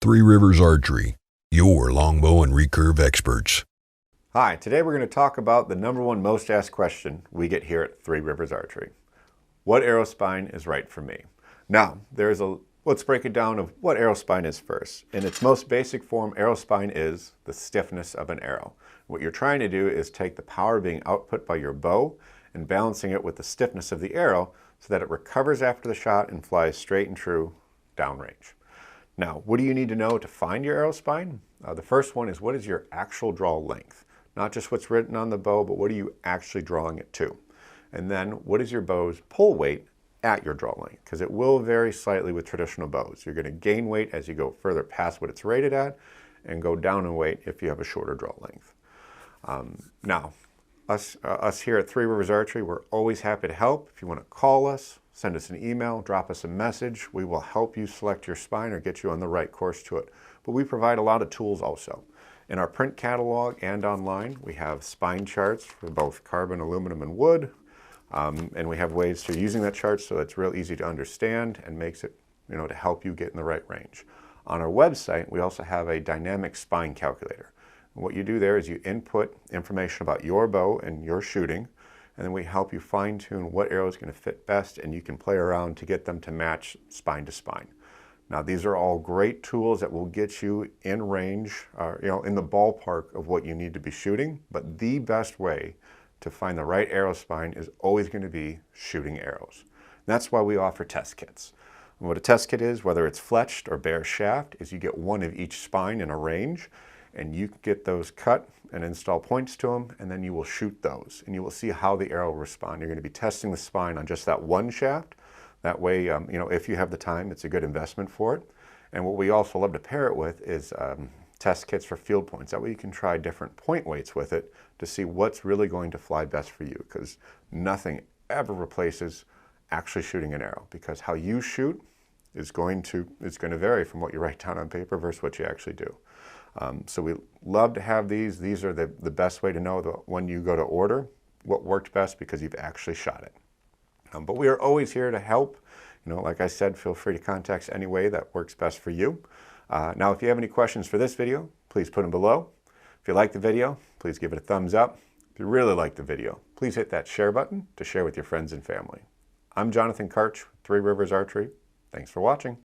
Three Rivers Archery, your longbow and recurve experts. Hi, today we're going to talk about the number one most asked question we get here at Three Rivers Archery. What aerospine is right for me? Now, let's break it down of what aerospine is first. In its most basic form, aerospine is the stiffness of an arrow. What you're trying to do is take the power being output by your bow and balancing it with the stiffness of the arrow so that it recovers after the shot and flies straight and true downrange. Now, what do you need to know to find your aerospine? The first one is, what is your actual draw length? Not just what's written on the bow, but what are you actually drawing it to? And then, what is your bow's pull weight at your draw length? Because it will vary slightly with traditional bows. You're going to gain weight as you go further past what it's rated at, and go down in weight if you have a shorter draw length. Now, us here at Three Rivers Archery, we're always happy to help. If you want to call us, send us an email, drop us a message. We will help you select your spine or get you on the right course to it. But we provide a lot of tools also. In our print catalog and online, we have spine charts for both carbon, aluminum, and wood. And we have ways to using that chart so it's real easy to understand and makes it, to help you get in the right range. On our website, we also have a dynamic spine calculator. And what you do there is you input information about your bow and your shooting, and then we help you fine-tune what arrow is going to fit best, and you can play around to get them to match spine to spine. Now, these are all great tools that will get you in range, in the ballpark of what you need to be shooting, but the best way to find the right arrow spine is always going to be shooting arrows. And that's why we offer test kits. And what a test kit is, whether it's fletched or bare shaft, is you get one of each spine in a range, and you can get those cut and install points to them, and then you will shoot those, and you will see how the arrow will respond. You're going to be testing the spine on just that one shaft. That way, if you have the time, it's a good investment for it. And what we also love to pair it with is test kits for field points. That way you can try different point weights with it to see what's really going to fly best for you, because nothing ever replaces actually shooting an arrow, because how you shoot is going to vary from what you write down on paper versus what you actually do. So we love to have these. These are the best way to know when you go to order what worked best, because you've actually shot it. But we are always here to help. Like I said, feel free to contact us any way that works best for you. Now, if you have any questions for this video, please put them below. If you like the video, please give it a thumbs up. If you really like the video, please hit that share button to share with your friends and family. I'm Jonathan Karch, Three Rivers Archery. Thanks for watching.